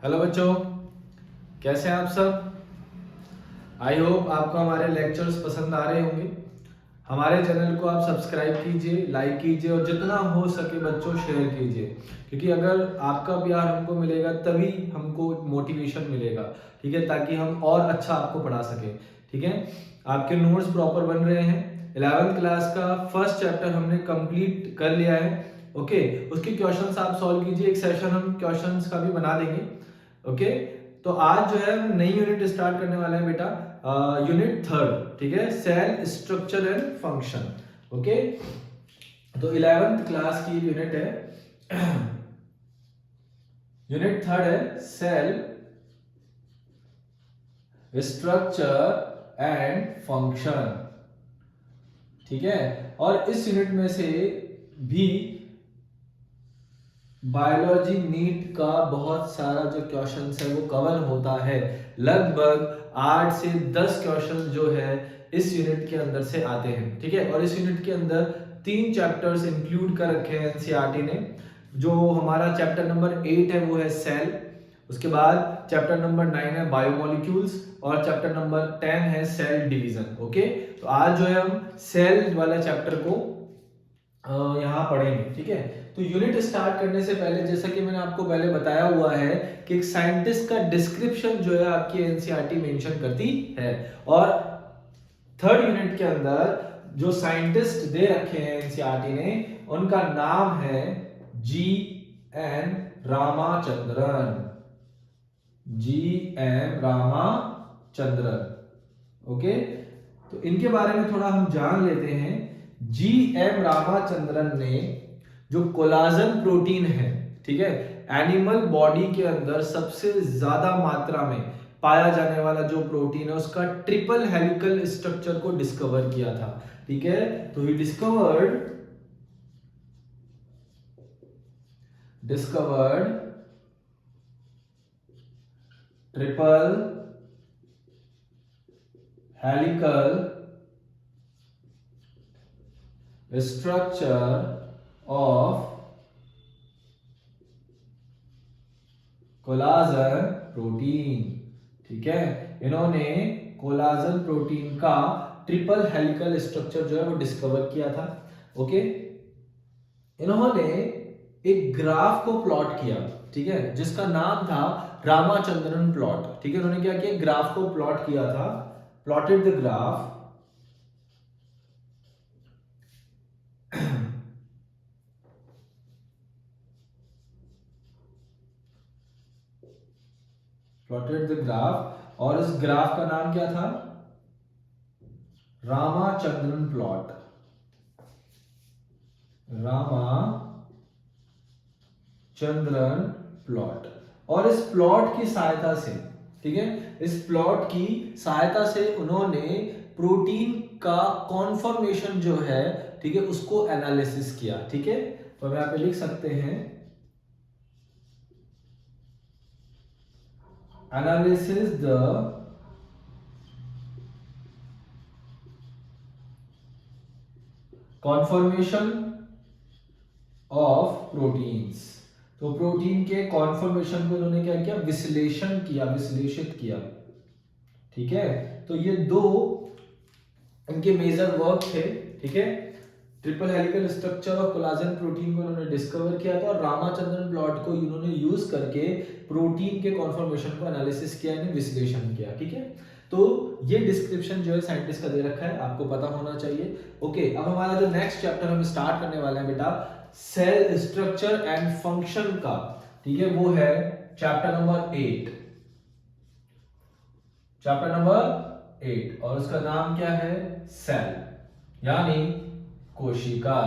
Hello बच्चों, कैसे हैं आप सब। आई होप आपको हमारे लेक्चर्स पसंद आ रहे होंगे। हमारे चैनल को आप सब्सक्राइब कीजिए, लाइक कीजिए और जितना हो सके बच्चों शेयर कीजिए, क्योंकि अगर आपका प्यार हमको मिलेगा तभी हमको मोटिवेशन मिलेगा। ठीक है, ताकि हम और अच्छा आपको पढ़ा सकें। ठीक है, आपके नोट्स प्रॉपर बन रहे हैं। 11th क्लास का फर्स्ट चैप्टर हमने कंप्लीट कर लिया है। ओके, उसके क्वेश्चंस आप सॉल्व कीजिए। एक सेशन हम क्वेश्चंस का भी बना देंगे। ओके, तो आज जो है हम नई यूनिट स्टार्ट करने वाले हैं बेटा, यूनिट थर्ड। ठीक है, cell structure and function. Okay, तो 11th क्लास की यूनिट है यूनिट थर्ड है सेल स्ट्रक्चर एंड फंक्शन। ठीक है, और इस यूनिट में से भी बायोलॉजी नीट का बहुत सारा जो क्वेश्चंस है वो कवर होता है। लगभग 8 से 10 क्वेश्चन जो है इस यूनिट के अंदर से आते हैं। ठीक है, और इस यूनिट के अंदर 3 चैप्टर्स इंक्लूड कर रखे हैं एनसीईआरटी ने। जो हमारा चैप्टर नंबर 8 है वो है सेल, उसके बाद चैप्टर नंबर 9 है बायोमोलिक्यूल्स और चैप्टर नंबर 10 है सेल डिवीजन। ओके, तो आज जो है हम सेल वाला चैप्टर को यहाँ पढ़ेंगे। ठीक है, तो यूनिट स्टार्ट करने से पहले जैसा कि मैंने आपको पहले बताया हुआ है कि एक साइंटिस्ट का डिस्क्रिप्शन जो है आपकी एनसीईआरटी मेंशन करती है, और थर्ड यूनिट के अंदर जो साइंटिस्ट दे रखे हैं एनसीईआरटी ने उनका नाम है GN. Ramachandran. GM. Ramachandran. Okay, तो इनके बारे में थोड़ा हम जान लेते हैं। जी.एम. रामाचंद्रन ने जो कोलाजन प्रोटीन है, ठीक है, एनिमल बॉडी के अंदर सबसे ज्यादा मात्रा में पाया जाने वाला जो प्रोटीन है उसका ट्रिपल हेलिकल स्ट्रक्चर को डिस्कवर किया था। ठीक है, तो he discovered triple helical structure of collagen protein. ठीक है, इन्होंने कोलाजन प्रोटीन का ट्रिपल हेलिकल स्ट्रक्चर जो है वो डिस्कवर किया था। ओके, इन्होंने एक ग्राफ को प्लॉट किया, ठीक है, जिसका नाम था रामाचंद्रन प्लॉट। ठीक है, उन्होंने क्या किया, ग्राफ को प्लॉट किया था, plotted the graph plotted the graph, और इस ग्राफ का नाम क्या था, रामाचंद्रन प्लॉट। रामाचंद्रन प्लॉट, और इस प्लॉट की सहायता से, ठीक है, इस प्लॉट की सहायता से उन्होंने प्रोटीन का कॉन्फॉर्मेशन जो है, ठीक है, उसको एनालिसिस किया। ठीक है, तो हम यहां पे लिख सकते हैं analysis the conformation of proteins. तो प्रोटीन के कॉन्फॉर्मेशन को उन्होंने क्या किया, विश्लेषण किया, विश्लेषित किया। ठीक है, तो ये दो इनके मेजर वर्क थे। ठीक है, triple helical structure of collagen protein को उन्होंने डिस्कवर किया था, और रामाचंद्रन प्लॉट को उन्होंने यूज करके प्रोटीन के कॉन्फॉर्मेशन को एनालिसिस किया, यानी विश्लेषण किया। ठीक है, तो ये डिस्क्रिप्शन जो है साइंटिस्ट का दे रखा है, आपको पता होना चाहिए। ओके, अब हमारा जो नेक्स्ट चैप्टर हम स्टार्ट करने वाले हैं बेटा, सेल स्ट्रक्चर एंड फंक्शन का। ठीक है, वो है चैप्टर नंबर 8। चैप्टर नंबर 8, और उसका नाम क्या है, सेल यानी कोशिका।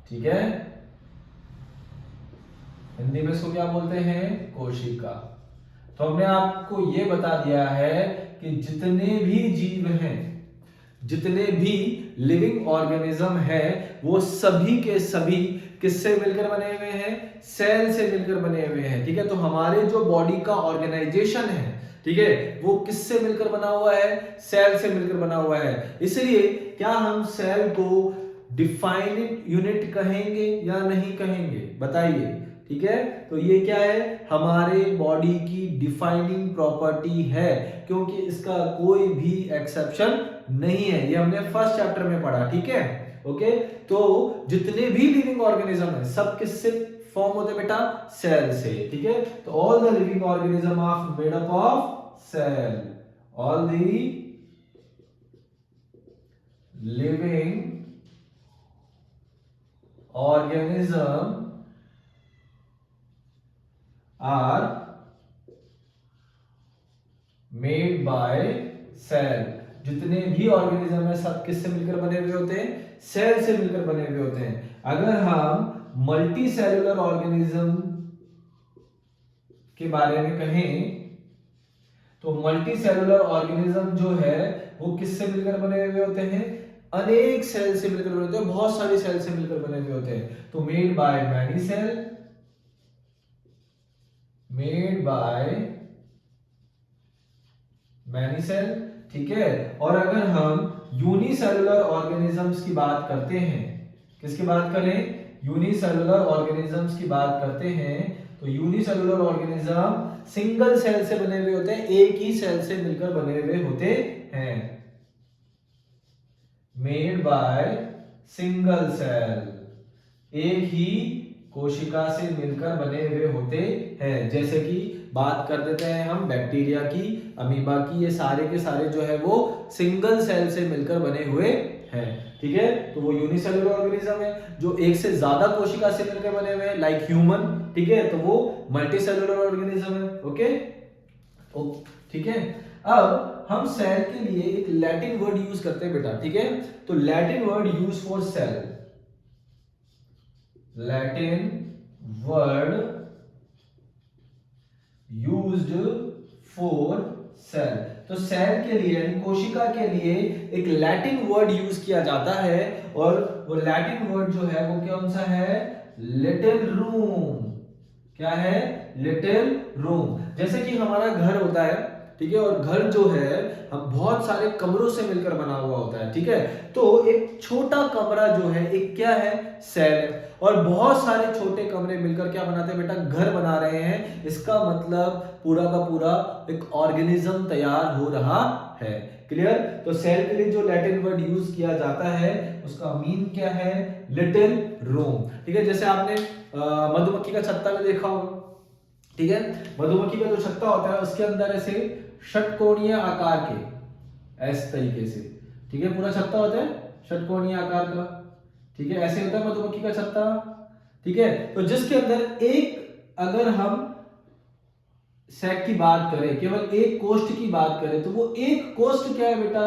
ठीक है, हिंदी में इसको क्या बोलते हैं, कोशिका। तो हमने आपको यह बता दिया है कि जितने भी जीव हैं, जितने भी लिविंग ऑर्गेनिज्म है, वो सभी के सभी किससे मिलकर बने हुए हैं, सेल से मिलकर बने हुए हैं। ठीक है, तो हमारे जो बॉडी का ऑर्गेनाइजेशन है, ठीक है, वो किससे मिलकर बना हुआ है, सेल से मिलकर बना हुआ है। इसलिए क्या हम सेल को डिफाइनिड यूनिट कहेंगे या नहीं कहेंगे, बताइए। ठीक है। तो ये क्या है, हमारे बॉडी की डिफाइनिंग प्रॉपर्टी है, क्योंकि इसका कोई भी एक्सेप्शन नहीं है। ये हमने फर्स्ट चैप्टर में पढ़ा, ठीक है। ओके, तो जितने भी लिविंग ऑर्गेनिज्म है सब किससे फॉर्म होते हैं बेटा, सेल से, ठीक है। तो all the living organism are made up of cell, all the living organism are made by cell। जितने भी ऑर्गेनिज्म है सब किससे मिलकर बने हुए होते हैं, सेल से मिलकर बने हुए होते हैं। अगर हम मल्टी सेलुलर ऑर्गेनिज्म के बारे में कहें तो मल्टी सेलुलर ऑर्गेनिज्म जो है वो किससे मिलकर बने हुए होते हैं, अनेक सेल से मिलकर बने होते हैं, बहुत सारी सेल से मिलकर बने हुए होते हैं। तो made by many cell, made by many cell, ठीक है। और अगर हम यूनिसेलुलर ऑर्गेनिजम्स की बात करते हैं, किसकी बात करें, यूनिसेलुलर ऑर्गेनिजम्स की बात करते हैं, तो यूनिसेलुलर ऑर्गेनिज्म सिंगल सेल से बने हुए होते हैं, एक ही सेल से मिलकर बने हुए होते हैं, मेड बाय सिंगल सेल, एक ही कोशिका से मिलकर बने हुए होते हैं। जैसे कि बात कर देते हैं हम बैक्टीरिया की, अमीबा की, ये सारे के सारे जो है वो सिंगल सेल से मिलकर बने हुए हैं, ठीक है। तो वो यूनिसेलुलर ऑर्गेनिज्म है। जो एक से ज्यादा कोशिका से मिलकर बने हुए हैं लाइक ह्यूमन, ठीक है, तो वो मल्टी सेलुलर ऑर्गेनिज्म है, ओके। ठीक है, अब हम सेल के लिए एक लैटिन वर्ड यूज करते हैं बेटा, ठीक है। तो Latin word use for sale, Latin word used for sale. तो सेल के लिए यानी कोशिका के लिए एक लैटिन वर्ड यूज किया जाता है, और वो लैटिन वर्ड जो है वो कौन सा है, लिटिल रूम। क्या है, लिटिल रूम। जैसे कि हमारा घर होता है, ठीक है, और घर जो है हम बहुत सारे कमरों से मिलकर बना हुआ होता है, ठीक है। तो एक छोटा कमरा जो है एक क्या है, सेल है, और बहुत सारे छोटे कमरे मिलकर क्या बनाते हैं बेटा, घर बना रहे हैं। इसका मतलब पूरा का पूरा एक ऑर्गेनिज्म तैयार हो रहा है, क्लियर। तो सेल के लिए जो लैटिन वर्ड यूज किया जाता है उसका मीन क्या है, लिटिल रूम, ठीक है। जैसे आपने मधुमक्खी का छत्ता में देखा होगा, ठीक है। मधुमक्खी का जो छत्ता होता है उसके अंदर ऐसे षटकोणीय आकार के, इस तरीके से, ठीक है, पूरा छत्ता होता है षटकोणीय आकार का, ठीक है, ऐसे होता है मधुमक्खी का छत्ता, ठीक है। तो जिसके अंदर एक, अगर हम सैक की बात करें, केवल एक कोष्ठ की बात करें, तो वो एक कोष्ठ क्या है बेटा,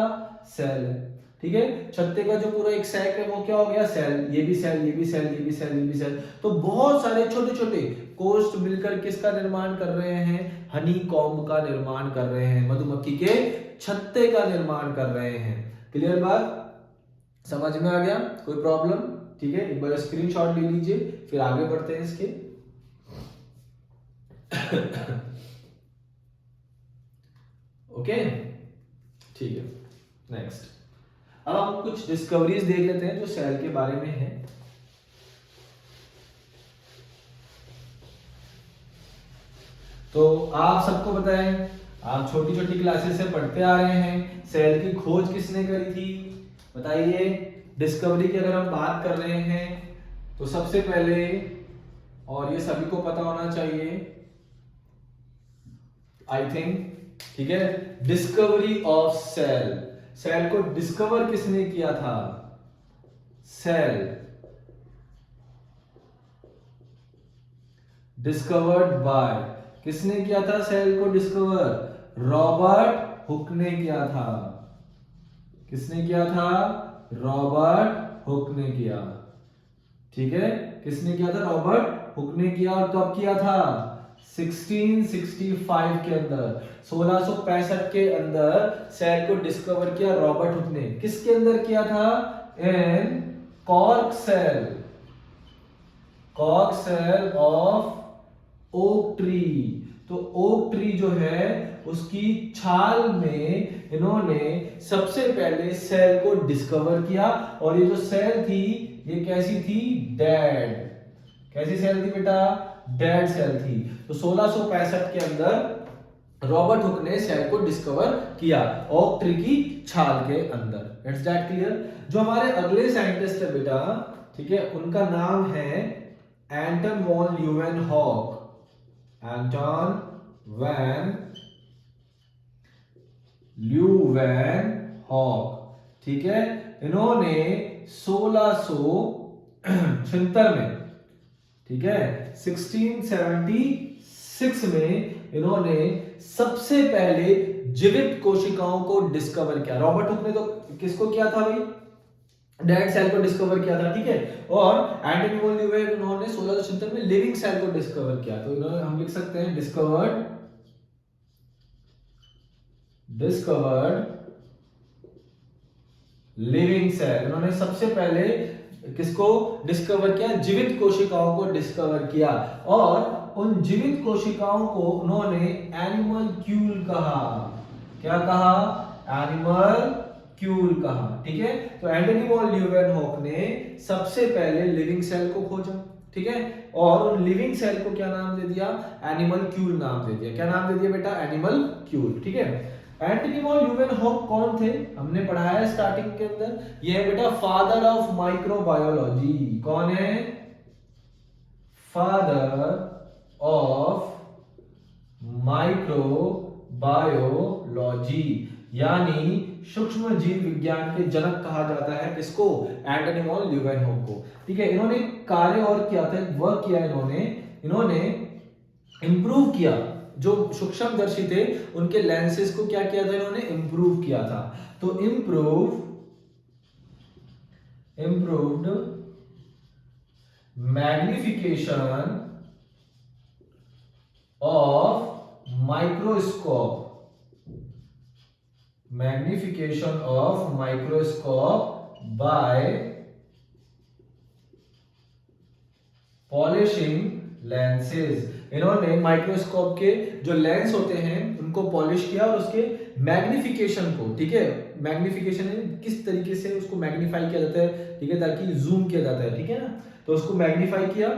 सेल है, ठीक है। छत्ते का जो पूरा एक सैक है वो क्या हो गया, सेल, ये भी सेल, ये भी सेल, ये भी सेल, ये भी सेल। तो बहुत सारे छोटे छोटे कोष्ठ मिलकर किसका निर्माण कर रहे हैं, हनी कॉम्ब का निर्माण कर रहे हैं, मधुमक्खी के छत्ते का निर्माण कर रहे हैं। क्लियर बात, समझ में आ गया, कोई प्रॉब्लम, ठीक है। एक बार स्क्रीनशॉट ले लीजिए, फिर आगे बढ़ते हैं इसके। ओके, ठीक है, नेक्स्ट। अब हम कुछ डिस्कवरीज देख लेते हैं जो सेल के बारे में है। तो आप सबको पता है, आप छोटी छोटी क्लासेस से पढ़ते आ रहे हैं, सेल की खोज किसने करी थी, बताइए। डिस्कवरी की अगर हम बात कर रहे हैं तो सबसे पहले, और ये सभी को पता होना चाहिए आई थिंक, ठीक है, डिस्कवरी ऑफ सेल। सेल को डिस्कवर किसने किया था, सेल डिस्कवर्ड बाय, किसने किया था सेल को डिस्कवर, रॉबर्ट हुक ने किया था। किसने किया था, रॉबर्ट हुक ने किया, ठीक है। किसने किया था, रॉबर्ट हुक ने किया, और कब किया था, 1665 के अंदर, 1665 के अंदर सेल को डिस्कवर किया रॉबर्ट हुक ने। किसके अंदर किया था, in cork cell, cork cell of oak tree. तो ओक ट्री जो है उसकी छाल में इन्होंने सबसे पहले सेल को डिस्कवर किया, और ये जो सेल थी ये कैसी थी, डेड। कैसी सेल थी बेटा, डेड सेल थी। तो 1665 के अंदर रॉबर्ट हुक ने सेल को डिस्कवर किया ओक ट्री की छाल के अंदर। It's that clear. जो हमारे अगले साइंटिस्ट है बेटा, ठीक है, उनका नाम है एंटन वॉन ल्यूवेनहॉक। एंटन वैन ल्यूवेनहॉक, ठीक है। इन्होंने 1676 में, ठीक है, 1676 में इन्होंने सबसे पहले जीवित कोशिकाओं को डिस्कवर किया। रॉबर्ट हुक ने तो किसको किया था भाई, डेड सेल को डिस्कवर किया था, ठीक है। और एंटनी वॉन ल्यूवेन उन्होंने 1676 में लिविंग सेल को डिस्कवर किया। तो इन्होंने, हम लिख सकते हैं डिस्कवर्ड लिविंग सेल। उन्होंने सबसे पहले किसको डिस्कवर किया, जीवित कोशिकाओं को डिस्कवर किया। और उन जीवित कोशिकाओं को उन्होंने एनिमल क्यूल कहा। क्या कहा, एनिमल क्यूल कहा, ठीक है। तो एंटनी वॉन ल्यूवेनहॉक ने सबसे पहले लिविंग सेल को खोजा, ठीक है, और उन लिविंग सेल को क्या नाम दे दिया, एनिमल क्यूल नाम दे दिया। क्या नाम दे दिया बेटा, एनिमल क्यूल, ठीक है। एंटनी वॉन ल्यूवेनहॉक कौन थे, हमने पढ़ाया है स्टार्टिंग के अंदर, ये है बेटा फादर ऑफ माइक्रोबायोलॉजी। कौन है, फादर ऑफ माइक्रोबायोलॉजी, यानी सूक्ष्म जीव विज्ञान के जनक कहा जाता है किसको, एंटनी वॉन ल्यूवेनहॉक को, ठीक है। इन्होंने कार्य और किया था, वर्क किया इन्होंने इंप्रूव किया। जो सूक्ष्मदर्शी थे उनके लेंसेज को क्या किया था, इन्होंने इंप्रूव किया था। तो improved magnification of microscope by polishing lenses. इन्होंने माइक्रोस्कोप के जो लेंस होते हैं उनको पॉलिश किया और उसके मैग्निफिकेशन को, ठीक है, मैग्निफिकेशन किस तरीके से उसको मैग्नीफाई किया जाता है, ठीक है, ताकि जूम किया जाता है, ठीक है ना। तो उसको मैग्नीफाई किया,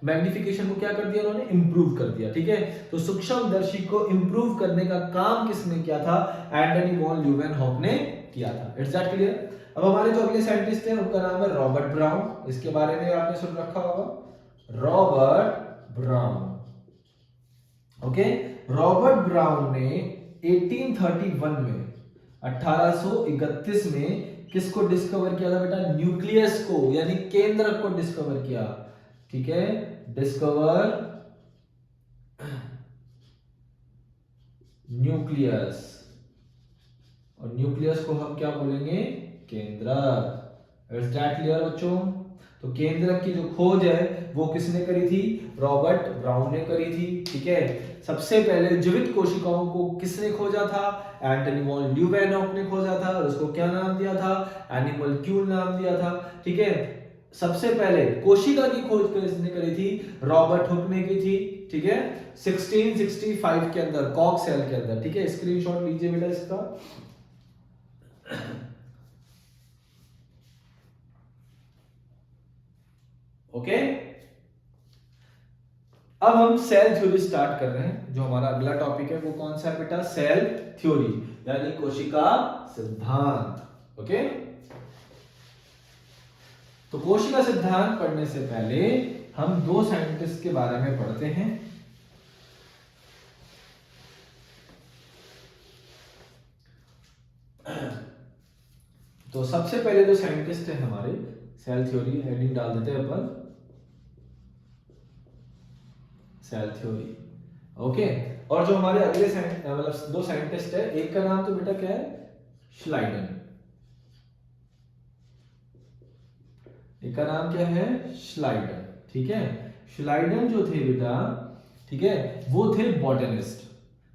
मैग्निफिकेशन को क्या कर दिया उन्होंने, इंप्रूव कर दिया, ठीक है। तो सूक्ष्मदर्शी को इंप्रूव करने का काम किसने किया था, एंटनी वॉन ल्यूवेनहॉक ने किया था। It's that clear. अब हमारे जो अगले साइंटिस्ट हैं उनका नाम है रॉबर्ट ब्राउन। इसके बारे में आपने सुन रखा होगा, Robert brown, okay. Robert brown ने 1831 में किसको डिस्कवर किया था बेटा, न्यूक्लियस को, यानी केंद्रक को डिस्कवर किया, ठीक है, डिस्कवर न्यूक्लियस। और न्यूक्लियस को हम क्या बोलेंगे, केंद्रक। इट्स दैट क्लियर बच्चों। तो केंद्रक की जो खोज है वो किसने करी थी, रॉबर्ट ब्राउन ने करी थी, ठीक है। सबसे पहले जीवित कोशिकाओं को किसने खोजा था, एंटनी वॉन ल्यूवेनहॉक ने खोजा था, और उसको क्या नाम दिया था, एनिमल क्यूल नाम दिया था, ठीक है। सबसे पहले कोशिका की खोज किसने करी थी, रॉबर्ट हुक ने की थी, ठीक है, 1665 के अंदर कॉक सेल के अंदर, ठीक है। स्क्रीनशॉट लीजिए बेटा इसका। ओके, अब हम सेल थ्योरी स्टार्ट कर रहे हैं। जो हमारा अगला टॉपिक है वो कौन सा है बेटा, सेल थ्योरी, यानी कोशिका सिद्धांत। ओके, तो कोशिका सिद्धांत पढ़ने से पहले हम दो साइंटिस्ट के बारे में पढ़ते हैं। तो सबसे पहले जो साइंटिस्ट है हमारे, सेल थ्योरी हेडिंग डाल देते हैं अपन, सेल थ्योरी, ओके। और जो हमारे अगले मतलब दो साइंटिस्ट है, एक का नाम तो बेटा क्या है, श्लाइडन, एक का नाम क्या है, श्लाइडन, ठीक है। श्लाइडन जो थे बेटा, ठीक है, वो थे बॉटनिस्ट।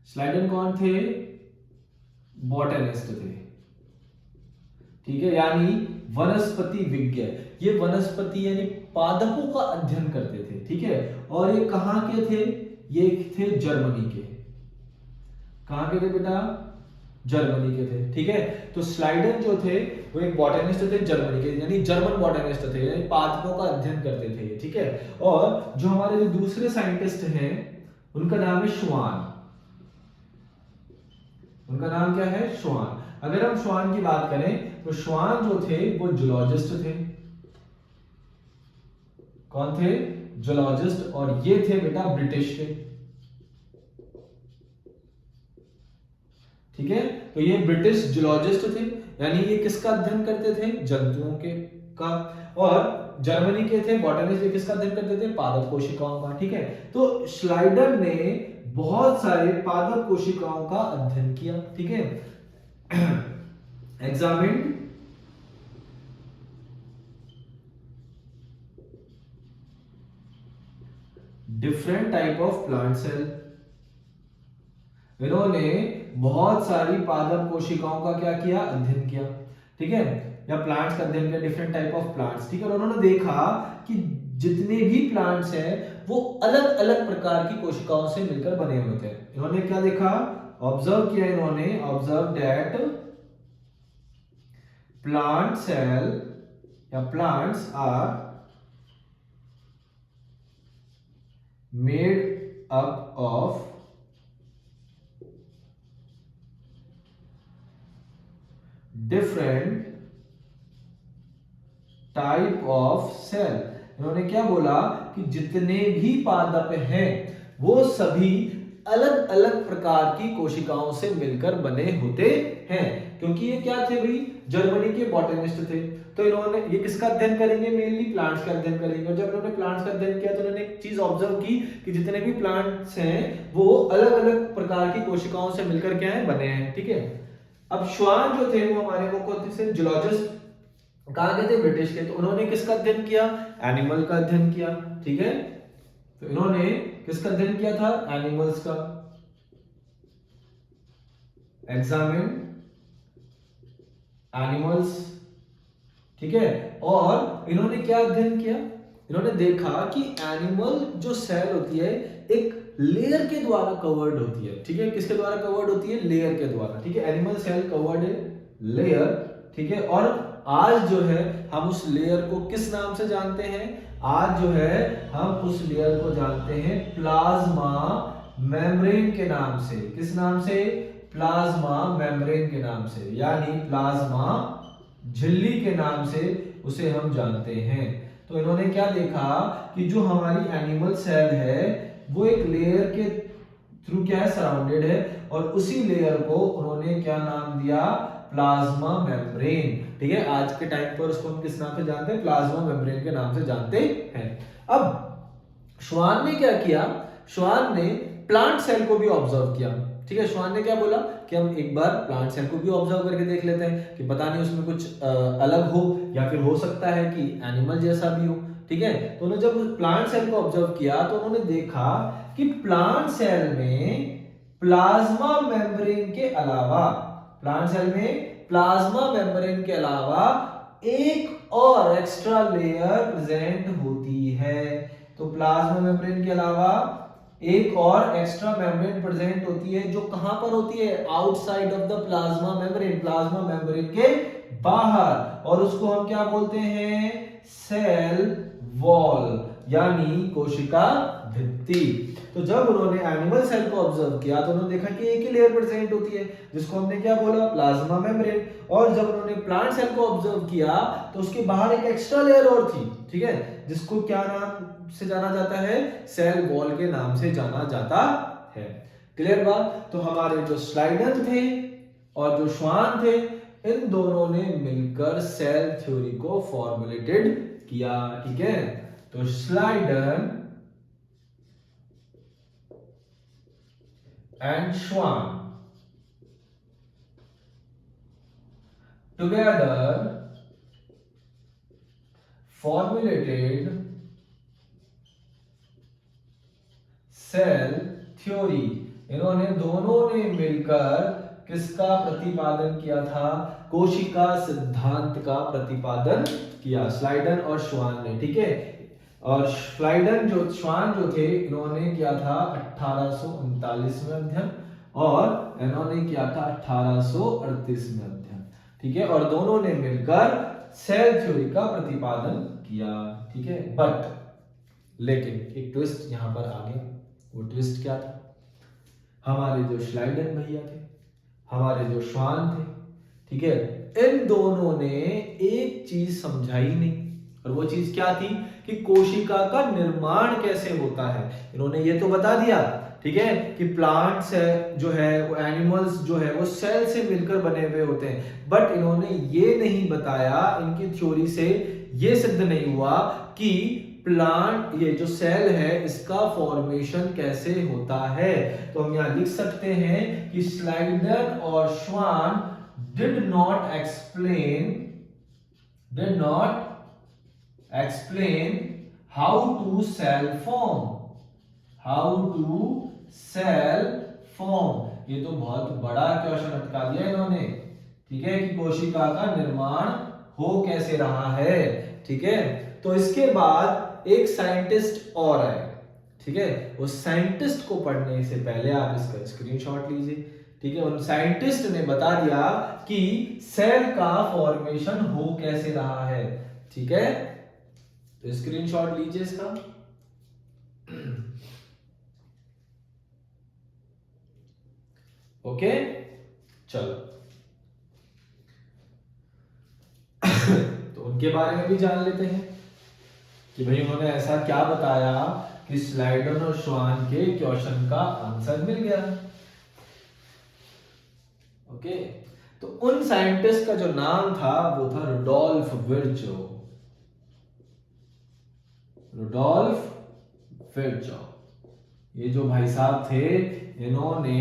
श्लाइडन कौन थे, बॉटनिस्ट थे, ठीक है, यानी वनस्पति विज्ञ। ये वनस्पति यानी पादपों का अध्ययन करते थे, ठीक है। और ये कहां के थे, ये थे जर्मनी के। कहां के थे बेटा, जर्मनी के थे, ठीक है। तो स्लाइडन जो थे वो एक बॉटनिस्ट थे जर्मनी के, यानी जर्मन बॉटनिस्ट थे, यानी पादपों का अध्ययन करते थे, ठीक है। और जो हमारे जो दूसरे साइंटिस्ट हैं उनका नाम है श्वान। उनका नाम क्या है? श्वान। अगर हम श्वान की बात करें तो श्वान जो थे वो जूलॉजिस्ट थे। कौन थे? जूलॉजिस्ट। और ये थे बेटा ब्रिटिश के, ठीक है। तो ये ब्रिटिश जूलॉजिस्ट थे, यानी ये किसका अध्ययन करते थे? जंतुओं के का। और जर्मनी के थे बॉटनिस्ट, ये किसका अध्ययन करते थे? पादप कोशिकाओं का, ठीक है। तो श्लाइडर ने बहुत सारे पादप कोशिकाओं का अध्ययन किया, ठीक है। Examine different type of plant cell. इन्होंने बहुत सारी पादप कोशिकाओं का क्या किया? अध्ययन किया, ठीक है। या प्लांट्स का अध्ययन किया, डिफरेंट टाइप ऑफ प्लांट्स, ठीक है। और उन्होंने देखा कि जितने भी प्लांट्स हैं वो अलग अलग प्रकार की कोशिकाओं से मिलकर बने हुए थे। इन्होंने क्या देखा? ऑब्जर्व किया इन्होंने, ऑब्जर्व दैट प्लांट सेल या plants are made up of different type of cell. इन्होंने क्या बोला कि जितने भी पादप हैं वो सभी अलग अलग प्रकार की कोशिकाओं से मिलकर बने होते हैं। क्योंकि ये क्या थे भाई? जर्मनी के बॉटनिस्ट थे। तो इन्होंने ये किसका अध्ययन करेंगे? मेनली प्लांट्स का अध्ययन करेंगे। और जब इन्होंने प्लांट्स का अध्ययन किया तो इन्होंने एक चीज ऑब्जर्व की कि जितने भी प्लांट्स हैं वो अलग अलग प्रकार की कोशिकाओं से मिलकर क्या है? बने हैं, ठीक है। अब श्वान जो थे वो हमारे को कौन से जूलॉजिस्ट कहा गए थे? ब्रिटिश के। तो उन्होंने किसका अध्ययन किया? एनिमल का अध्ययन किया, ठीक है। तो इन्होंने किसका अध्ययन किया था? एनिमल्स का। एग्जामिन एनिमल्स, ठीक है। और इन्होंने क्या अध्ययन किया? इन्होंने देखा कि एनिमल जो सेल होती है एक लेयर के द्वारा कवर्ड होती है, ठीक है। किसके द्वारा कवर्ड होती है? लेयर के द्वारा, ठीक है। एनिमल सेल कवर्ड है लेयर, ठीक है। और आज जो है हम उस लेयर को किस नाम से जानते हैं? आज जो है हम उस लेयर को जानते हैं प्लाज्मा मेम्ब्रेन के नाम से। किस नाम से? प्लाज्मा मेम्ब्रेन के नाम से, यानी प्लाज्मा झिल्ली के नाम से उसे हम जानते हैं। तो इन्होंने क्या देखा कि जो हमारी एनिमल सेल है वो एक लेयर के थ्रू क्या है? सराउंडेड है। और उसी लेयर को उन्होंने क्या नाम दिया? प्लाज्मा मेम्ब्रेन, ठीक है। आज के टाइम पर उसको हम किस नाम से जानते हैं? प्लाज्मा मेम्ब्रेन के नाम से जानते हैं। अब श्वान ने क्या किया? श्वान ने प्लांट सेल को भी ऑब्जर्व किया, ठीक है। श्वान ने क्या बोला कि हम एक बार प्लांट सेल को भी ऑब्जर्व करके देख लेते हैं कि पता नहीं उसमें कुछ अलग हो, या फिर हो सकता है कि एनिमल जैसा भी हो, ठीक है। तो उन्होंने जब प्लांट सेल को ऑब्जर्व किया तो उन्होंने देखा कि प्लांट सेल में प्लाज्मा मेम्ब्रेन के अलावा, प्लांट सेल में प्लाज्मा मेम्ब्रेन के अलावा एक और एक्स्ट्रा लेयर प्रेजेंट होती है। तो प्लाज्मा मेम्ब्रेन के अलावा एक और एक्स्ट्रा मेम्ब्रेन प्रेजेंट होती है, जो कहां पर होती है? Outside of the plasma membrane, plasma membrane के बाहर। और उसको हम क्या बोलते हैं? सेल वॉल, यानी कोशिका भित्ति। तो जब उन्होंने एनिमल सेल को ऑब्जर्व किया तो उन्होंने देखा कि एक ही लेयर प्रेजेंट होती है, जिसको हमने क्या बोला? Plasma membrane. और जब उन्होंने प्लांट सेल को ऑब्जर्व किया तो उसके बाहर एक एक्स्ट्रा लेयर और थी, ठीक है, जिसको क्या नाम से जाना जाता है? सेल वॉल के नाम से जाना जाता है। क्लियर बात? तो हमारे जो स्लाइडन थे और जो श्वान थे, इन दोनों ने मिलकर सेल थ्योरी को फॉर्मुलेटेड किया, ठीक है। तो स्लाइडन एंड श्वान टुगेदर फॉर्मुलेटेड सेल थ्योरी। इन्होंने दोनों ने मिलकर किसका प्रतिपादन किया था? कोशिका सिद्धांत का प्रतिपादन किया, स्लाइडन और श्वान ने, ठीक है। और श्वान जो थे इन्होंने किया था 1839 में अध्ययन, और इन्होंने किया था 1838 में अध्ययन, ठीक है। और दोनों ने मिलकर सेल थ्योरी का प्रतिपादन किया, ठीक है। बट लेकिन एक ट्विस्ट यहां पर आ गया। वो ट्विस्ट क्या था? हमारे जो श्लाइडन भैया थे, हमारे जो श्वान थे, ठीक है, इन दोनों ने एक चीज समझाई नहीं। और वो चीज क्या थी कि कोशिका का निर्माण कैसे होता है। इन्होंने ये तो बता दिया, ठीक है, कि प्लांट्स है जो है, वो एनिमल्स जो है वो सेल से मिलकर बने हुए होते हैं। बट इन्होंने ये नहीं बताया, इनकी थ्योरी से ये सिद्ध नहीं हुआ कि प्लांट, ये जो सेल है, इसका फॉर्मेशन कैसे होता है। तो हम यहां लिख सकते हैं कि स्लाइडन और श्वान did not explain how to cell form, ये तो बहुत बड़ा क्वेश्चन अटका दिया इन्होंने, ठीक है, कि कोशिका का निर्माण हो कैसे रहा है, ठीक है। तो इसके बाद एक साइंटिस्ट और आए, ठीक है। उस साइंटिस्ट को पढ़ने से पहले आप इसका स्क्रीनशॉट लीजिए, ठीक है। उन साइंटिस्ट ने बता दिया कि सेल का फॉर्मेशन हो कैसे रहा है, ठीक है। तो स्क्रीनशॉट लीजिए इसका। ओके, चलो। तो उनके बारे में भी जान लेते हैं कि भाई उन्होंने ऐसा क्या बताया कि स्लाइडन और श्वान के क्वेश्चन का आंसर मिल गया। ओके, तो उन साइंटिस्ट का जो नाम था वो था रुडोल्फ विर्चो। रुडोल्फ विर्चो, ये जो भाई साहब थे, इन्होंने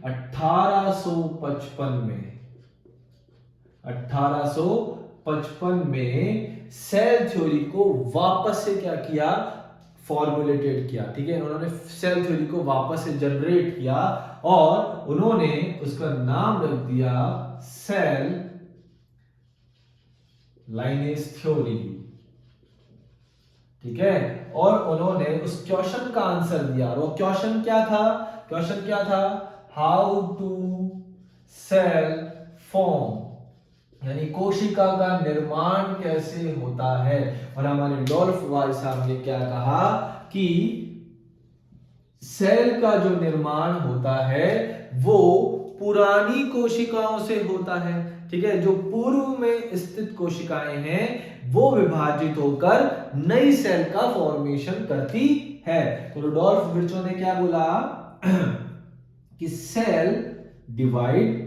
1855 में सेल थ्योरी को वापस से क्या किया, फॉर्मुलेटेड किया, ठीक है। उन्होंने सेल थ्योरी को वापस से जनरेट किया और उन्होंने उसका नाम रख दिया सेल लाइनेज थ्योरी, ठीक है। और उन्होंने उस क्वेश्चन का आंसर दिया। और वो क्वेश्चन क्या था? क्वेश्चन क्या था? हाउ टू सेल फॉर्म, यानी कोशिका का निर्माण कैसे होता है। और हमारे डोल्फ भाई साहब ने क्या कहा कि सेल का जो निर्माण होता है वो पुरानी कोशिकाओं से होता है, ठीक है। जो पूर्व में स्थित कोशिकाएं हैं वो विभाजित होकर नई सेल का फॉर्मेशन करती है। तो रुडोल्फ विर्चो ने क्या बोला कि सेल डिवाइड,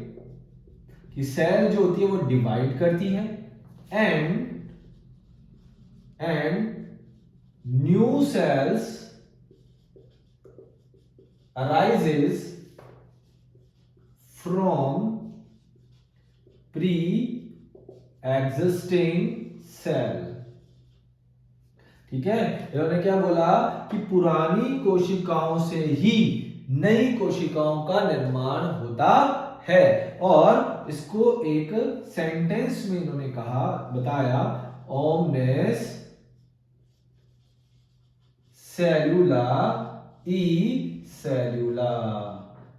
कि सेल जो होती है वो डिवाइड करती है and new sales arises from pre-existing cell, ठीक है। इन्होंने क्या बोला कि पुरानी कोशिकाओं से ही नई कोशिकाओं का निर्माण होता है। और इसको एक सेंटेंस में इन्होंने कहा, बताया, ओमनेस सेलुला ई सेलुला,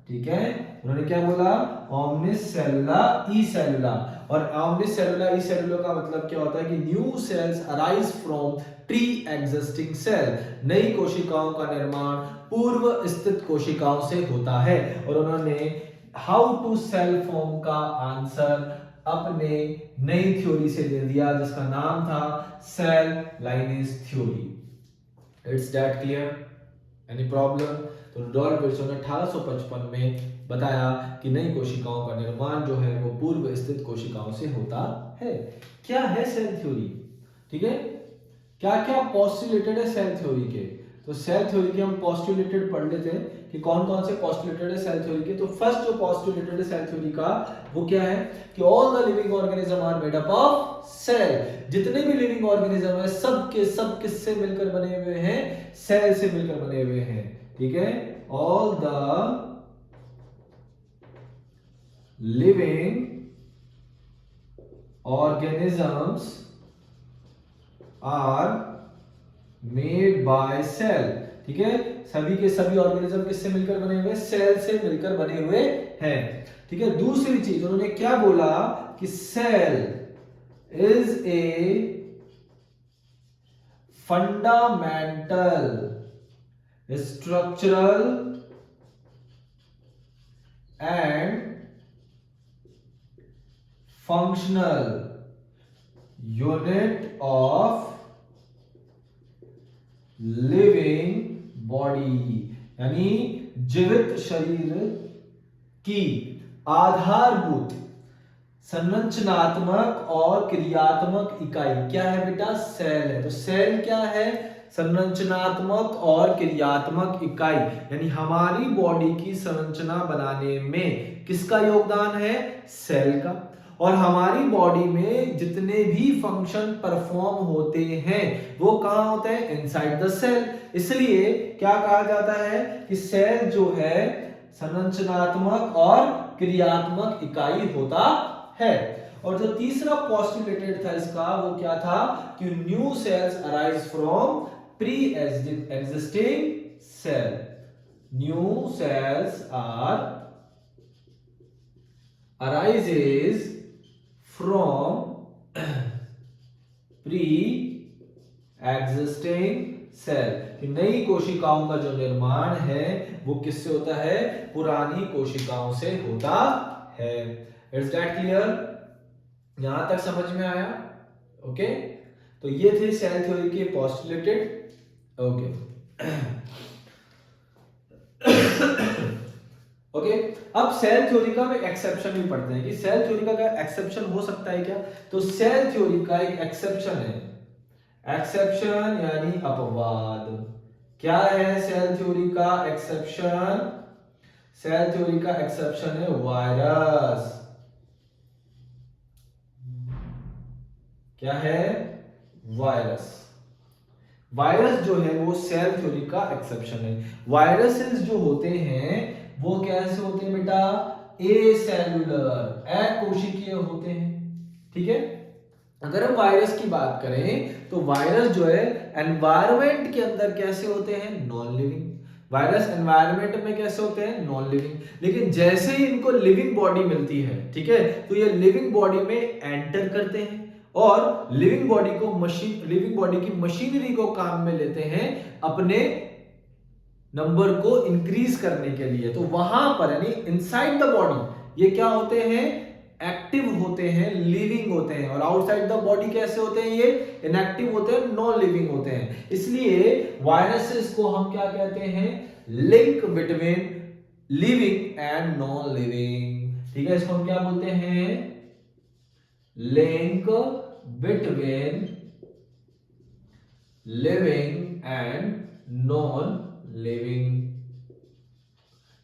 ठीक है। उन्होंने क्या बोला? ओमनिस सेलुला ई सेलुला। और ओमनिस सेलुला ई सेलुला का मतलब क्या होता है कि new cells arise from pre existing cell, नई कोशिकाओं का निर्माण पूर्व स्थित कोशिकाओं से होता है। और उन्होंने हाउ टू सेल फॉर्म का आंसर अपने नई थ्योरी से दे दिया जिसका नाम था cell lineage theory. It's that clear? Any problem? तो रुडोल्फ विर्चो ने 1855 में बताया कि नई कोशिकाओं का निर्माण जो है वो पूर्व स्थित कोशिकाओं से होता है। क्या है सेल थ्योरी, ठीक है। क्या क्या पोस्टुलेटेड है सेल थ्योरी के? तो सेल थ्योरी के हम पोस्टुलेटेड पढ़ लेते हैं कि कौन कौन से पोस्टुलेटेड है सेल थ्योरी के। तो फर्स्ट जो पोस्टुलेटेड है सेल थ्योरी का वो क्या है कि all the living organism are made up of cell. जितने भी लिविंग ऑर्गेनिज्म है सब के सब किससे मिलकर बने हुए हैं? सेल से मिलकर बने हुए हैं, ठीक है। All the living organisms are made by cell, ठीक है। सभी के सभी ऑर्गेनिज्म किससे मिलकर बने हुए, सेल से मिलकर बने हुए हैं। ठीक है, दूसरी चीज उन्होंने क्या बोला कि cell is a fundamental structural and functional unit of living body, यानी जीवित शरीर की आधारभूत संरचनात्मक और क्रियात्मक इकाई क्या है बेटा, सेल है। तो सेल क्या है, संरचनात्मक और क्रियात्मक इकाई, यानी हमारी बॉडी की संरचना बनाने में किसका योगदान है, सेल का। और हमारी बॉडी में जितने भी फंक्शन परफॉर्म होते हैं वो कहां होते हैं, इनसाइड द सेल। इसलिए क्या कहा जाता है कि सेल जो है संरचनात्मक और क्रियात्मक इकाई होता है। और जो तीसरा पोस्टुलेटेड था इसका वो क्या था कि new cells arise from pre existing cell. New cells are arises from pre existing cell. नई कोशिकाओं का जो निर्माण है वो किससे होता है, पुरानी कोशिकाओं से होता है। इट्स दैट क्लियर, यहां तक समझ में आया? ओके, तो ये थे सेल थ्योरी के पोस्टुलेटेड। ओके ओके, अब सेल थ्योरी का एक एक्सेप्शन भी पढ़ते हैं कि सेल थ्योरी का क्या एक्सेप्शन हो सकता है क्या। तो सेल थ्योरी का एक एक्सेप्शन है, एक्सेप्शन यानी अपवाद। क्या है सेल थ्योरी का एक्सेप्शन, सेल थ्योरी का एक्सेप्शन है वायरस। क्या है, वायरस। वायरस जो है वो सेल थ्योरी का एक्सेप्शन है। वायरसेस जो होते हैं वो कैसे होते हैं बेटा, ए सेलुलर, अकोशिकीय होते हैं। ठीक है, अगर हम वायरस की बात करें तो वायरस जो है एनवायरनमेंट के अंदर कैसे होते हैं, नॉन लिविंग। वायरस एनवायरनमेंट में कैसे होते हैं, नॉन लिविंग। लेकिन जैसे ही इनको लिविंग बॉडी मिलती है, ठीक है, तो ये लिविंग बॉडी में एंटर करते हैं और लिविंग बॉडी की मशीनरी को काम में लेते हैं अपने नंबर को इंक्रीज करने के लिए। तो वहां पर यानी इनसाइड द बॉडी ये क्या होते हैं, एक्टिव होते हैं, लिविंग होते हैं। और आउटसाइड द बॉडी कैसे होते हैं, ये इनएक्टिव होते हैं, नॉन लिविंग होते हैं। इसलिए वायरसेस को हम क्या कहते हैं, link between living and non living. ठीक है, इसको हम क्या बोलते हैं, link between living and non living.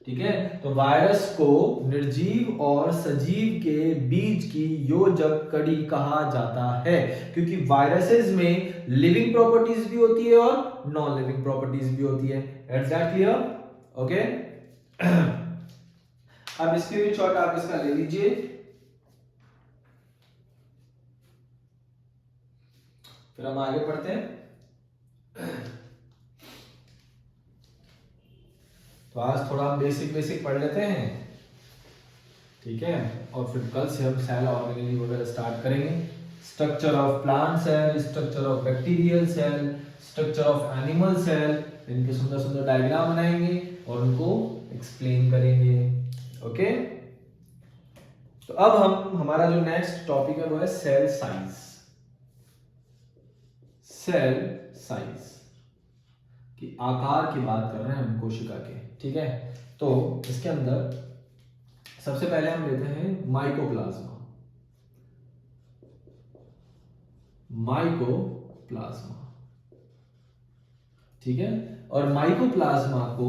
ठीक है, तो वायरस को निर्जीव और सजीव के बीच की योजक कड़ी कहा जाता है, क्योंकि वायरसेस में लिविंग प्रॉपर्टीज भी होती है और नॉन लिविंग प्रॉपर्टीज भी होती है। It's that clear? ओके, अब स्क्रीनशॉट आप इसका ले लीजिए। फिर हम आगे पढ़ते हैं। तो आज थोड़ा हम बेसिक पढ़ लेते हैं, ठीक है, और फिर कल से हम सेल ऑर्गेनेलिज्म वगैरह स्टार्ट करेंगे। Structure of plant cell, structure of bacterial cell, structure of animal cell, इनके सुंदर सुंदर डायग्राम बनाएंगे और उनको एक्सप्लेन करेंगे। ओके, तो अब हम हमारा जो नेक्स्ट टॉपिक है वो है सेल साइज। सेल साइज की आकार की बात कर रहे हैं हम कोशिका के, ठीक है। तो इसके अंदर सबसे पहले हम लेते हैं माइकोप्लाज्मा। माइकोप्लाज्मा, ठीक है, और माइकोप्लाज्मा को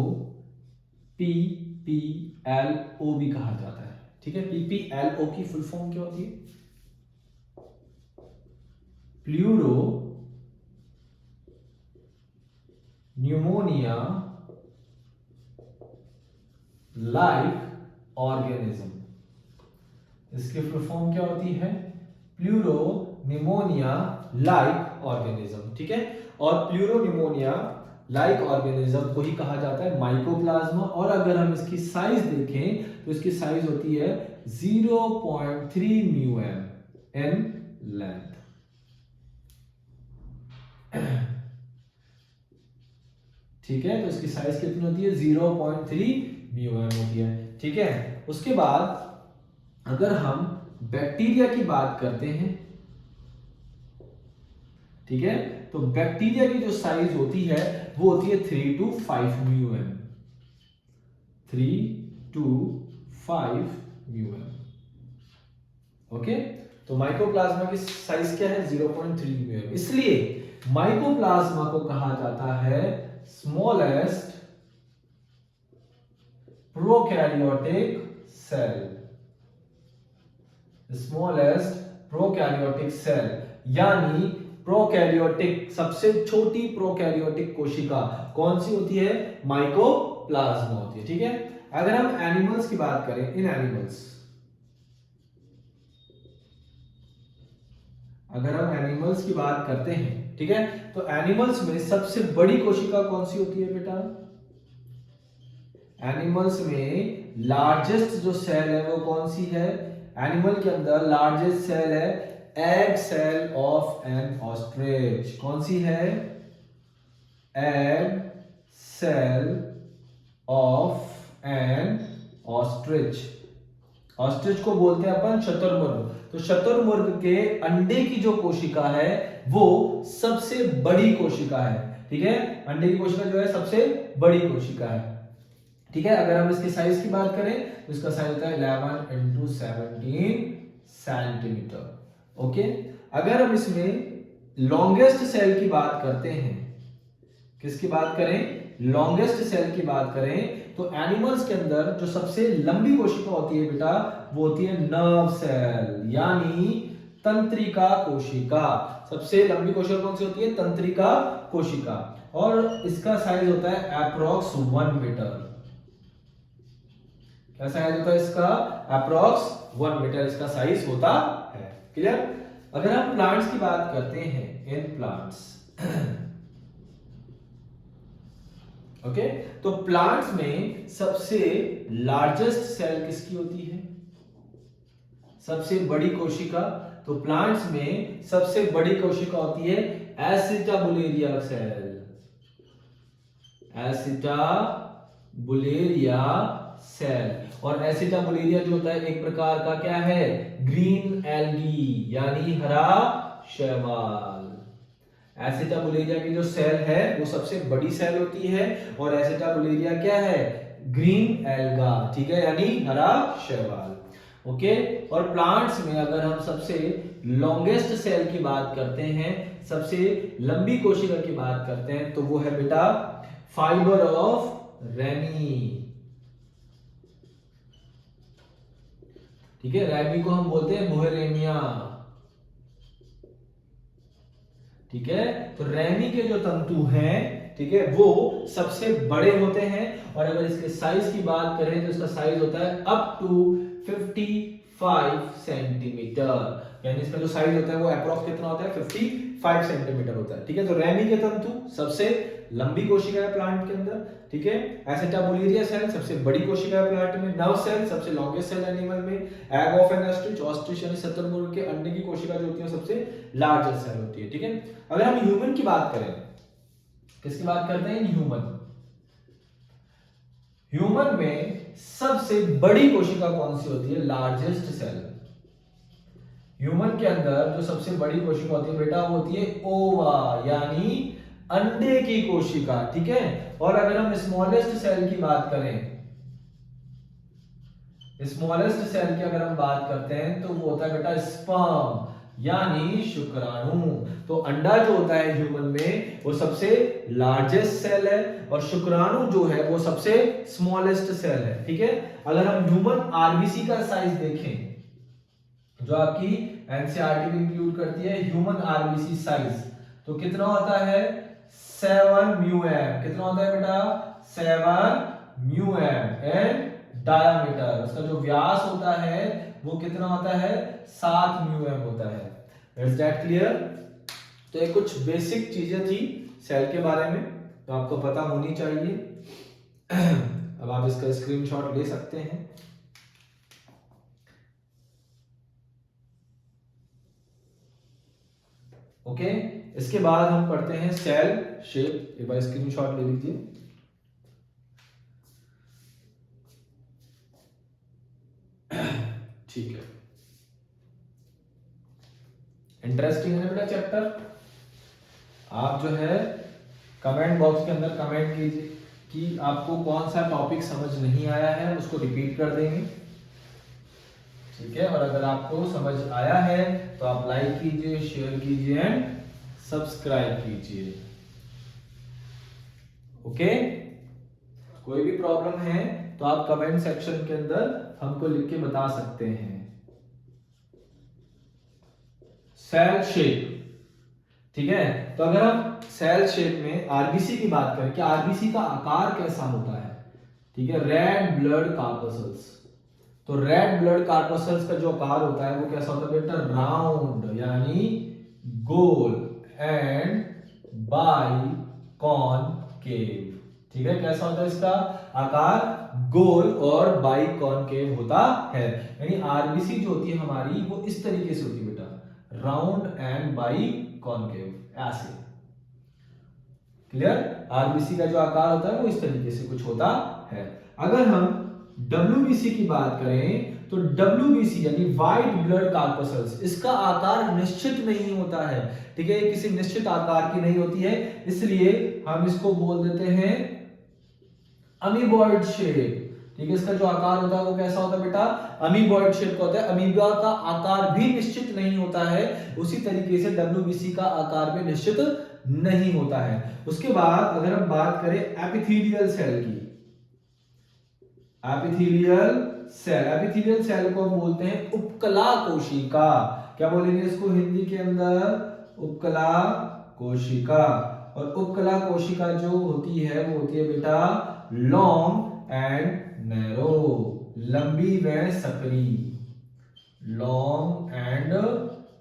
PPLO भी कहा जाता है, ठीक है। PPLO की फुल फॉर्म क्या होती है, प्लूरो न्यूमोनिया लाइक ऑर्गेनिज्म। इसकी फुल फॉर्म क्या होती है, प्लूरो न्यूमोनिया लाइक ऑर्गेनिज्म, ठीक है। और प्लूरो न्यूमोनिया लाइक ऑर्गेनिज्म को ही कहा जाता है माइकोप्लाज्मा। और अगर हम इसकी साइज देखें तो इसकी साइज होती है 0.3 μm इन लेंथ। ठीक है, तो इसकी साइज कितनी होती है 0.3 μm होती है। ठीक है, उसके बाद अगर हम बैक्टीरिया की बात करते हैं, ठीक है, तो बैक्टीरिया की जो साइज होती है वो होती है 3 to 5 μm, 3 to 5 μm। Okay, तो माइकोप्लाज्मा की साइज क्या है 0.3 μm। इसलिए माइकोप्लाज्मा को कहा जाता है smallest prokaryotic cell, smallest prokaryotic cell, यानी प्रोकैरियोटिक सबसे छोटी प्रोकैरियोटिक कोशिका कौन सी होती है, माइकोप्लाज्मा होती है। ठीक है, अगर हम एनिमल्स की बात करें, इन एनिमल्स, अगर हम एनिमल्स की बात करते हैं, ठीक है, तो एनिमल्स में सबसे बड़ी कोशिका कौन सी होती है बेटा, एनिमल्स में लार्जेस्ट जो सेल है वो कौन सी है, एनिमल के अंदर लार्जेस्ट सेल है egg cell of an ostrich. कौन सी है, egg cell of an ostrich. Ostrich को बोलते हैं अपन शतुरमुर्ग। तो शतुरमुर्ग के अंडे की जो कोशिका है वो सबसे बड़ी कोशिका है। ठीक है, अंडे की कोशिका जो है सबसे बड़ी कोशिका है। ठीक है, अगर हम इसकी साइज की बात करें तो इसका साइज होता है 11 into 17 सेंटीमीटर। ओके, अगर हम इसमें लॉन्गेस्ट सेल की बात करते हैं, किसकी बात करें, लॉन्गेस्ट सेल की बात करें, तो एनिमल्स के अंदर जो सबसे लंबी कोशिका होती है बेटा वो होती है नर्व सेल, यानी तंत्रिका कोशिका। सबसे लंबी कोशिका कौन सी होती है, तंत्रिका कोशिका, और इसका साइज होता है अप्रॉक्स 1 मीटर। क्या साइज होता है इसका, अप्रॉक्स 1 मीटर इसका साइज होता है। क्लियर। अगर हम प्लांट्स की बात करते हैं, इन प्लांट्स, ओके, तो प्लांट्स में सबसे लार्जेस्ट सेल किसकी होती है, सबसे बड़ी कोशिका, तो प्लांट्स में सबसे बड़ी कोशिका होती है एसिटाबुलेरिया सेल, एसिटाबुलेरिया सेल। और एसिटाबुलेरिया जो होता है एक प्रकार का क्या है, ग्रीन एल्गी, यानी हरा शैवाल। एसिटाबुलेरिया की जो सेल है वो सबसे बड़ी सेल होती है, और एसिटाबुलेरिया क्या है, ग्रीन एल्गा। ठीक है, यानी हरा शैवाल। ओके, और प्लांट्स में अगर हम सबसे लॉन्गेस्ट सेल की बात करते हैं, सबसे लंबी कोशिका की बात करते हैं, तो वो है बेटा फाइबर ऑफ रेमी। ठीक है, रेमी को हम बोलते हैं मोहेरेनिया। ठीक है, तो रेमी के जो तंतु हैं, ठीक है, वो सबसे बड़े होते हैं, और अगर इसके साइज की बात करें तो इसका साइज होता है अप टू 55 सेंटीमीटर, यानी इसका जो साइज होता है वो अप्रॉक्स कितना होता है, 55 सेंटीमीटर होता है। ठीक है, तो रेमी के तंतु सबसे लंबी कोशिका है प्लांट के अंदर। ठीक है, एसिटाबुलेरिया सेल सबसे बड़ी कोशिका है प्लांट में, नर्व सेल सबसे लॉन्गेस्ट सेल एनिमल में, egg of an ostrich, ostrich यानी शतुरमुर्ग के अंडे की कोशिका जो होती है सबसे लार्जेस्ट सेल होती है। ठीक है, अगर हम ह्यूमन की बात करें, किसकी बात करते हैं, ह्यूमन। ह्यूमन में सबसे बड़ी कोशिका कौन सी होती है, लार्जेस्ट सेल। ह्यूमन के अंदर जो सबसे बड़ी कोशिका होती है बेटा वो होती है ओवा, यानी अंडे की कोशिका। ठीक है, और अगर हम स्मॉलेस्ट सेल की बात करें, स्मॉलेस्ट सेल की अगर हम बात करते हैं तो वो होता है बेटा स्पर्म, यानी शुक्राणु। तो अंडा जो होता है ह्यूमन में वो सबसे लार्जेस्ट सेल है, और शुक्राणु जो है वो सबसे स्मॉलेस्ट सेल है। ठीक है, अगर हम ह्यूमन आरबीसी का साइज देखें, जो आपकी एनसीईआरटी में इंक्लूड करती है ह्यूमन आरबीसी साइज, तो कितना होता है 7 μm। कितना होता है बेटा 7 μm एंड डायामीटर, उसका जो व्यास होता है वो कितना होता है 7 μm होता है। Is that clear. तो ये कुछ बेसिक चीजें थी सेल के बारे में। तो आपको पता होनी चाहिए। अब आप इसका स्क्रीनशॉट ले सकते हैं। ओके, इसके बाद हम पढ़ते हैं सेल शेप। एक बार स्क्रीनशॉट ले लीजिए। ठीक है, इंटरेस्टिंग है बेटा चैप्टर। आप जो है कमेंट बॉक्स के अंदर कमेंट कीजिए कि आपको कौन सा टॉपिक समझ नहीं आया है, उसको रिपीट कर देंगे। ठीक है, और अगर आपको समझ आया है तो आप लाइक कीजिए, शेयर कीजिए एंड सब्सक्राइब कीजिए। ओके, कोई भी प्रॉब्लम है तो आप कमेंट सेक्शन के अंदर हमको लिख के बता सकते हैं। सेल शेप, ठीक है, तो अगर हम सेल शेप में आरबीसी की बात करें कि आरबीसी का आकार कैसा होता है, ठीक है, रेड ब्लड कार्पसल्स। तो रेड ब्लड कार्पसल्स का जो आकार होता है वो कैसा होता है बेटा, राउंड यानी गोल एंड बाई कॉनकेव। ठीक है, कैसा होता है इसका आकार, गोल और बाई कॉनकेव होता है। यानी आरबीसी जो होती है हमारी वो इस तरीके से होती है बेटा, राउंड एंड बाई कॉनकेव, ऐसे। क्लियर, आरबीसी का जो आकार होता है वो इस तरीके से कुछ होता है। अगर हम डब्ल्यूबीसी की बात करें तो डब्ल्यूबीसी यानी व्हाइट ब्लड कार्पसल्स, इसका आकार निश्चित नहीं होता है। ठीक है, किसी निश्चित आकार की नहीं होती है, इसलिए हम इसको बोल देते हैं अमीबॉइड शेप। ठीक है, इसका जो आकार होता है वो कैसा होता है बेटा, अमीबॉइड शेप का होता है। अमीबा का आकार भी निश्चित नहीं होता है, उसी तरीके से डब्ल्यूबीसी का आकार भी निश्चित नहीं होता है। उसके बाद अगर हम बात करें एपिथेलियल सेल की, एपिथेलियल सेल, एपिथेलियल सेल को हम बोलते हैं उपकला कोशिका। क्या बोलेंगे इसको हिंदी के अंदर, उपकला कोशिका। और उपकला कोशिका जो होती है वो होती है बेटा लॉन्ग एंड नैरो, लंबी व सकरी, लॉन्ग एंड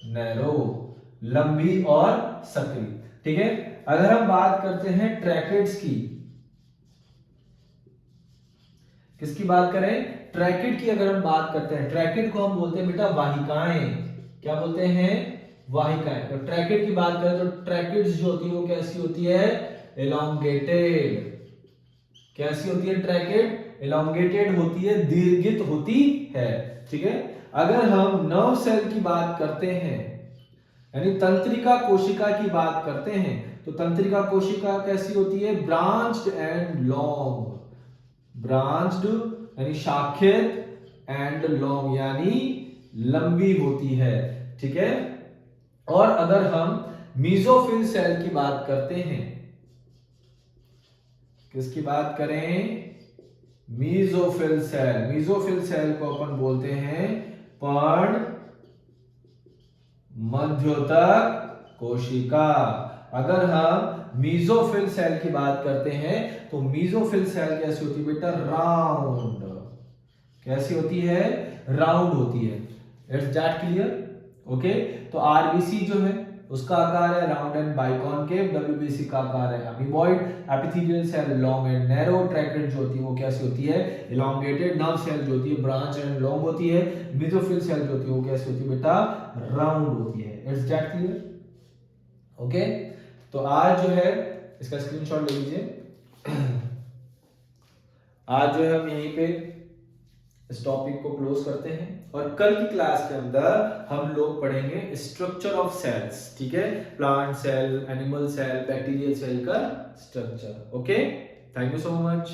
नैरो, लंबी और सकरी। ठीक है, अगर हम बात करते हैं ट्रैकेट्स की, किसकी बात करें, ट्रैकेट की अगर हम बात करते हैं, ट्रैकेट को हम बोलते हैं बेटा वाहिकाएं। क्या बोलते हैं, वाहिकाएं। तो ट्रैकेट की बात करें तो ट्रैकेट्स जो होती है वो कैसी होती है, एलोंगेटेड। कैसी होती है ट्रैकेट, एलोंगेटेड होती है, दीर्घित होती है। ठीक है, अगर हम नर्व सेल की बात करते हैं यानी तंत्रिका कोशिका की बात करते हैं तो तंत्रिका कोशिका कैसी होती है, ब्रांच्ड एंड लॉन्ग, ब्रांच्ड यानी शाखित एंड लॉन्ग यानी लंबी होती है। ठीक है, और अगर हम मीजोफिल सेल की बात करते हैं, किसकी बात करें, मीजोफिल सेल, मीजोफिल सेल को अपन बोलते हैं पर्ण मध्योतक कोशिका। अगर हम मीजोफिल सेल की बात करते हैं तो मीजोफिल सेल कैसी होती है बेटा, राउंड। कैसी होती है, राउंड होती है। It's that clear. ओके, तो आरबीसी जो है उसका आकार है राउंड एंड बाइकॉनकेव, डब्ल्यूबीसी का आकार है amoeboid, epithelial cell long and narrow, tracheid जो होती है वो कैसी होती है, इलोंगेटेड, नर्व सेल जो होती है ब्रांच एंड लॉन्ग होती है, मेसोफिल सेल जो होती है वो कैसी होती है बेटा, राउंड होती है। It's that clear. ओके, तो आज जो है इसका स्क्रीनशॉट ले लीजिए। आज जो है हम यहीं पे इस टॉपिक को क्लोज करते हैं और कल की क्लास के अंदर हम लोग पढ़ेंगे स्ट्रक्चर ऑफ सेल्स। ठीक है, plant cell, animal cell, bacterial cell का structure. Okay, thank you so much.